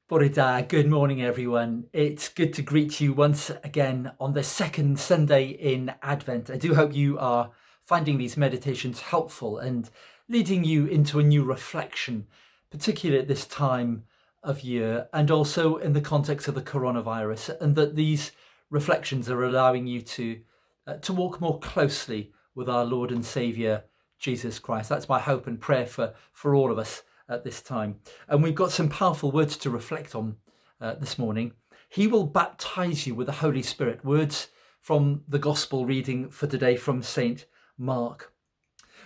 Bore da, good morning everyone. It's good to greet you once again on the second Sunday in Advent. I do hope you are finding these meditations helpful and leading you into a new reflection, particularly at this time of year and also in the context of the coronavirus, and that these reflections are allowing you to walk more closely with our Lord and Saviour, Jesus Christ. That's my hope and prayer for all of us at this time. And we've got some powerful words to reflect on this morning. He will baptize you with the Holy Spirit. Words from the Gospel reading for today from St. Mark.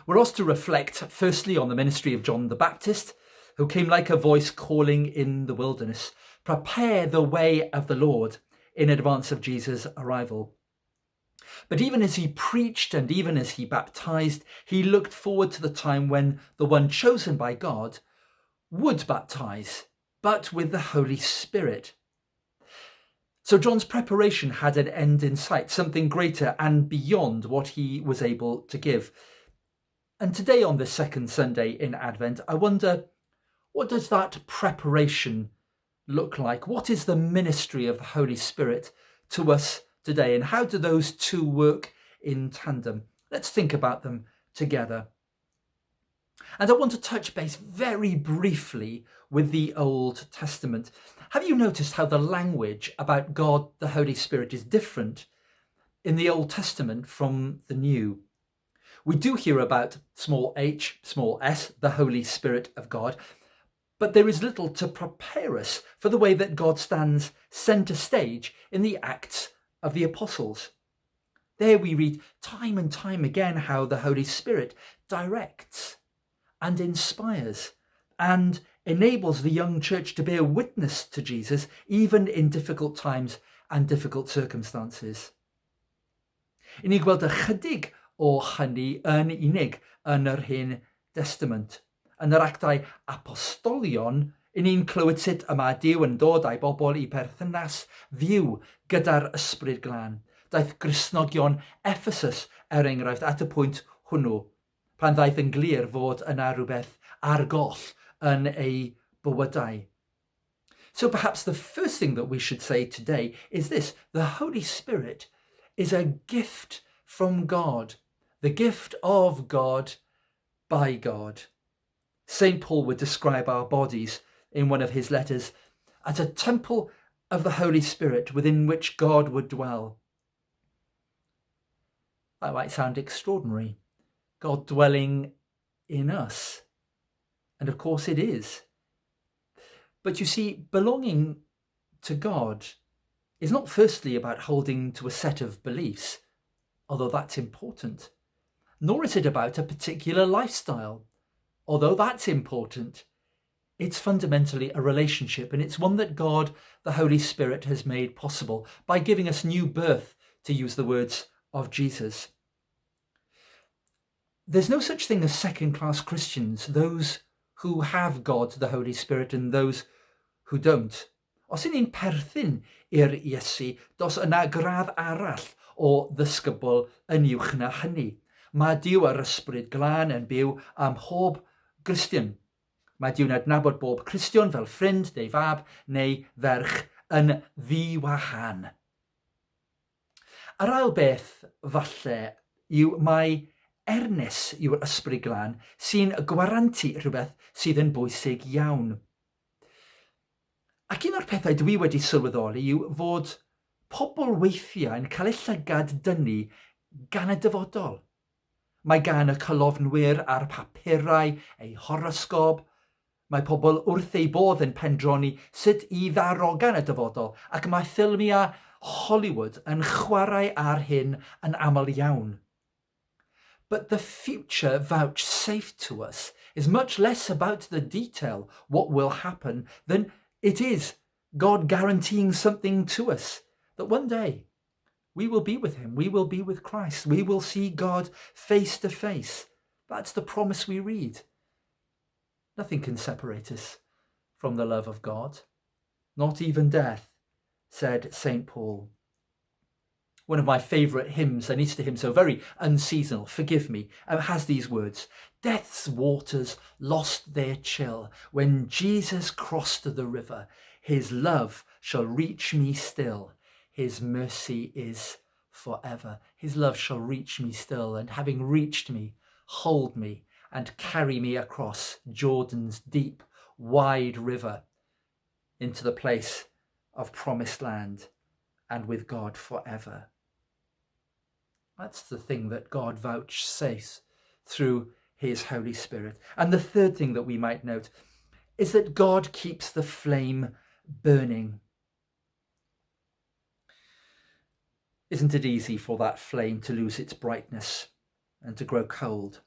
We're asked to reflect firstly on the ministry of John the Baptist, who came like a voice calling in the wilderness, prepare the way of the Lord, in advance of Jesus' arrival. But even as he preached and even as he baptized, he looked forward to the time when the one chosen by God would baptize, but with the Holy Spirit. So John's preparation had an end in sight, something greater and beyond what he was able to give. And today, on this second Sunday in Advent, I wonder, what does that preparation look like? What is the ministry of the Holy Spirit to us today? And how do those two work in tandem? Let's think about them together. And I want to touch base very briefly with the Old Testament. Have you noticed how the language about God, the Holy Spirit, is different in the Old Testament from the New? We do hear about small h, small s, the Holy Spirit of God, but there is little to prepare us for the way that God stands centre stage in the Acts of the Apostles. There we read time and time again how the Holy Spirit directs and inspires and enables the young church to bear witness to Jesus, even in difficult times and difficult circumstances. I ni gweld ychydig o hynny yn unig yn yr Hen Testament. Yn yr actau apostolion, i ni'n clywed sut y mae Duw yn dod â'i bobl i perthynas fyw gyda'r Ysbryd Glân. Daeth Gristnogion Ephesus, enghraifft, at y pwynt hwnnw, pan ddaeth yn glir fod yna rhywbeth ar goll yn ei bywydau. So perhaps the first thing that we should say today is this: the Holy Spirit is a gift from God, the gift of God by God. St. Paul would describe our bodies in one of his letters as a temple of the Holy Spirit within which God would dwell. That might sound extraordinary. God dwelling in us. And of course it is. But you see, belonging to God is not firstly about holding to a set of beliefs, although that's important, nor is it about a particular lifestyle, although that's important. It's fundamentally a relationship, and it's one that God, the Holy Spirit, has made possible by giving us new birth, to use the words of Jesus. There's no such thing as second-class Christians, those who have God, the Holy Spirit, and those who don't. Os y'n ni'n perthyn i'r Iesu, dos yna gradd arall o ddisgybl yn uwch na hynny. Mae Duw ar Ysbryd Glân yn byw am mhob Gristion. Mae Duw'n adnabod bob Cristion fel ffrind neu fab neu ferch yn ddiwahan. Yr ail beth falle yw mae ernys yw'r Ysbryd Glân sy'n gwarantu rhywbeth sydd yn bwysig iawn. Ac un o'r pethau dwi wedi sylweddoli yw fod pobl weithiau yn cael eu llygad dynnu gan y dyfodol. Mae gan y colofnwyr a'r papurau eu horosgob. Mae pobl wrth ei bodd yn pendroni sut i ddarogan y dyfodol, ac mae ffilmiau Hollywood yn chwarae ar hyn yn aml iawn. But the future vouchsafed to us is much less about the detail, what will happen, than it is God guaranteeing something to us, that one day we will be with him, we will be with Christ, we will see God face to face. That's the promise we read. Nothing can separate us from the love of God, not even death, said St. Paul. One of my favourite hymns, an Easter hymn, so very unseasonal, forgive me, has these words: Death's waters lost their chill when Jesus crossed the river. His love shall reach me still. His mercy is forever. His love shall reach me still, and having reached me, hold me and carry me across Jordan's deep, wide river into the place of promised land and with God forever. That's the thing that God vouchsafes through his Holy Spirit. And the third thing that we might note is that God keeps the flame burning. Isn't it easy for that flame to lose its brightness and to grow cold?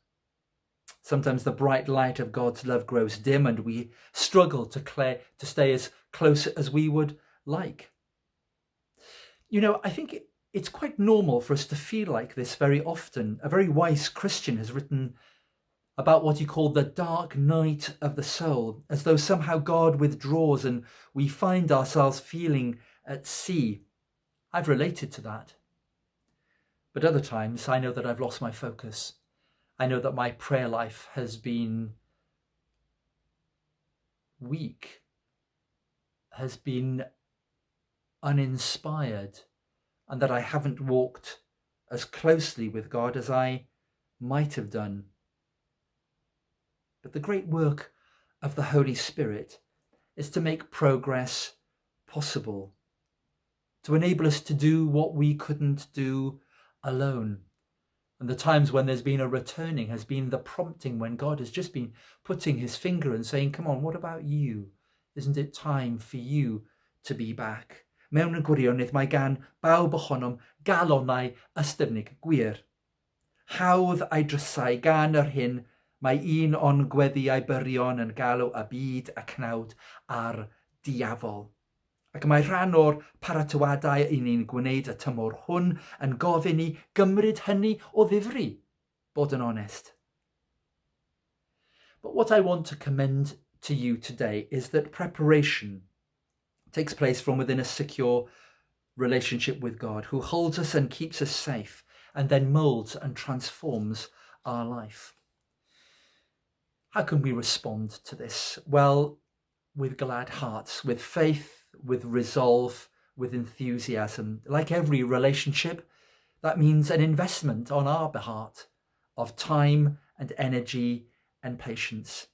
Sometimes the bright light of God's love grows dim and we struggle to stay as close as we would like. You know, I think it's quite normal for us to feel like this very often. A very wise Christian has written about what he called the dark night of the soul, as though somehow God withdraws and we find ourselves feeling at sea. I've related to that. But other times I know that I've lost my focus. I know that my prayer life has been weak, has been uninspired, and that I haven't walked as closely with God as I might have done. But the great work of the Holy Spirit is to make progress possible, to enable us to do what we couldn't do alone. And the times when there's been a returning has been the prompting, when God has just been putting his finger and saying, come on, what about you? Isn't it time for you to be back? Mewn y gwirionedd mae gan bawb ohonom galonau ystyfnig gwir. Hawdd a'i drysau gan yr hyn mae un o'n gweddiau byrion yn galw y byd a cnawd ar diafol. Ac mae rhan o'r paratoadau i ni'n gwneud y tymor hwn yn gofyn i gymryd hynny o ddifri, bod yn honest. But what I want to commend to you today is that preparation takes place from within a secure relationship with God, who holds us and keeps us safe, and then molds and transforms our life. How can we respond to this? Well, with glad hearts, with faith, with resolve, with enthusiasm. Like every relationship, that means an investment on our behalf of time and energy and patience.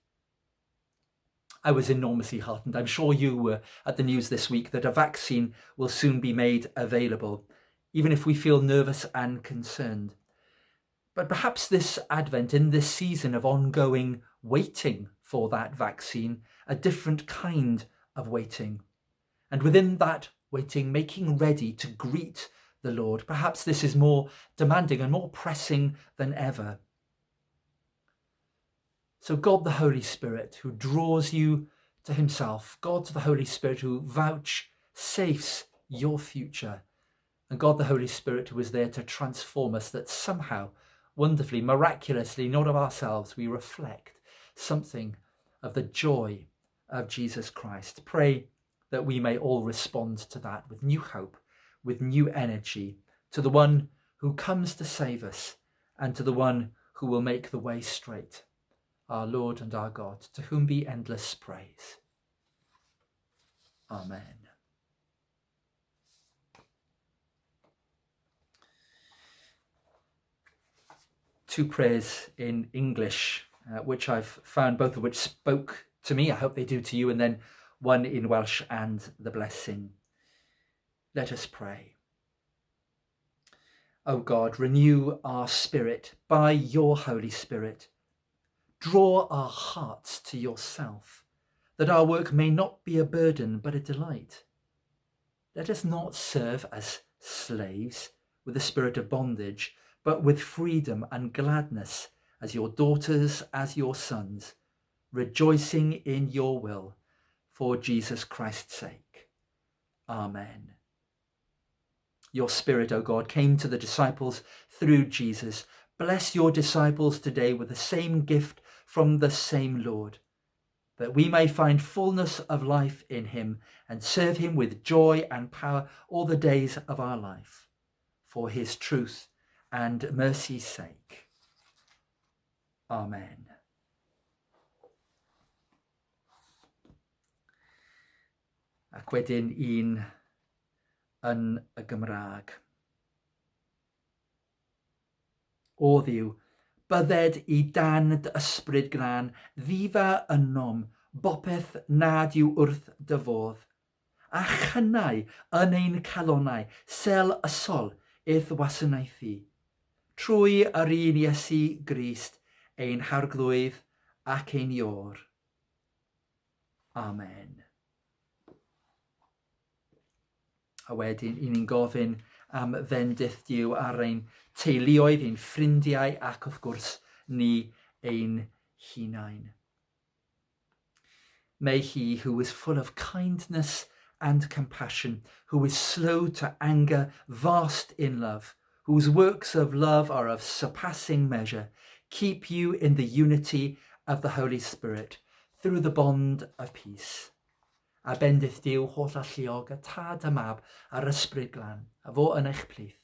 I was enormously heartened. I'm sure you were at the news this week that a vaccine will soon be made available, even if we feel nervous and concerned. But perhaps this Advent, in this season of ongoing waiting for that vaccine, a different kind of waiting. And within that waiting, making ready to greet the Lord. Perhaps this is more demanding and more pressing than ever. So God the Holy Spirit, who draws you to himself, God the Holy Spirit, who vouchsafes your future, and God the Holy Spirit, who is there to transform us, that somehow, wonderfully, miraculously, not of ourselves, we reflect something of the joy of Jesus Christ. Pray that we may all respond to that with new hope, with new energy, to the one who comes to save us, and to the one who will make the way straight, our Lord and our God, to whom be endless praise. Amen. Two prayers in English, which I've found, both of which spoke to me. I hope they do to you. And then one in Welsh and the blessing. Let us pray. O God, renew our spirit by your Holy Spirit. Draw our hearts to yourself, that our work may not be a burden but a delight. Let us not serve as slaves with a spirit of bondage, but with freedom and gladness, as your daughters, as your sons, rejoicing in your will, for Jesus Christ's sake. Amen. Your Spirit, O God, came to the disciples through Jesus. Bless your disciples today with the same gift from the same Lord, that we may find fullness of life in him and serve him with joy and power all the days of our life, for his truth and mercy's sake. Amen. Ac wedyn un yn y Gymraeg. O Dduw, bydded i dan dy ysbryd glân, ddifa ynom, bopeth nad yw wrth dy fodd, a chynnau yn ein calonnau, sel ysol eith wasanaethu, trwy yr un Iesu Grist, ein harglwydd ac ein ior. Amen. A wedyn, i ni'n gofyn am fendith Duw ar ein teuluoedd, ein ffrindiau ac wrth gwrs ni ein hunain. May he who is full of kindness and compassion, who is slow to anger, vast in love, whose works of love are of surpassing measure, keep you in the unity of the Holy Spirit through the bond of peace. A bendith Duw holl alluog y tad y mab a'r ysbryd glân, a fo yn eich plith,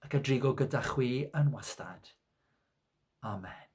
ac a drigo gyda chwi yn wastad. Amen.